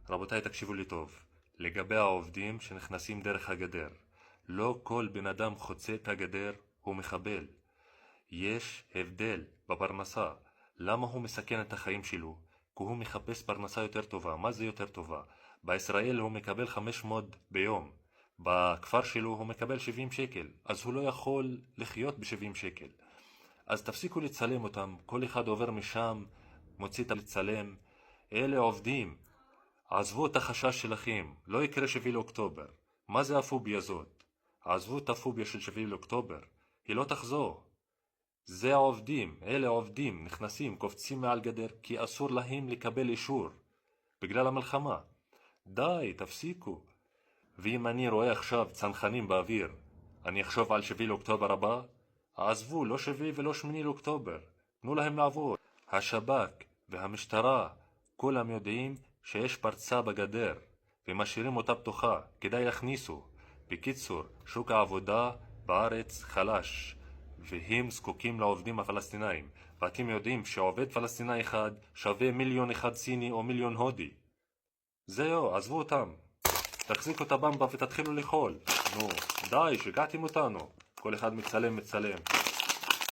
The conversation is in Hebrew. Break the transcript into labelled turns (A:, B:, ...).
A: רבותיי, תקשיבו לי טוב. לגבי העובדים שנכנסים דרך הגדר, לא כל בן אדם חוצה את הגדר הוא מחבל. יש הבדל בפרנסה. למה הוא מסכן את החיים שלו? כי הוא מחפש פרנסה יותר טובה. מה זה יותר טובה? בישראל הוא מקבל 500 ביום. בכפר שלו הוא מקבל 70 שקל. אז הוא לא יכול לחיות ב-70 שקל. אז תפסיקו לצלם אותם. כל אחד עובר משם, מוציא את לצלם. אלה עובדים. עזבו את החשש שלכם. לא יקרה 7 לאוקטובר. מה זה הפוביה זאת? עזבו את הפוביה של 7 לאוקטובר. היא לא תחזור. זה העובדים, אלה עובדים, נכנסים, קופצים מעל גדר כי אסור להם לקבל אישור בגלל המלחמה. די, תפסיקו. ואם אני רואה עכשיו צנחנים באוויר, אני אחשוב על 7 לאוקטובר הבא? עזבו, לא 7 ולא 8 לאוקטובר. תנו להם לעבור. השב"כ והמשטרה, כולם יודעים שיש פרצה בגדר ומשאירים אותה פתוחה, כדאי להכניסו. בקיצור, שוק העבודה בארץ חלש. והם זקוקים לעובדים הפלסטינאים, ואתם יודעים שעובד פלסטיני אחד שווה 1,000,000 סיני או 1,000,000 הודי. זהו, עזבו אותם. תחזיקו את הבמבה ותתחילו לאכול. נו, די, שיגעתם אותנו. כל אחד מצלם.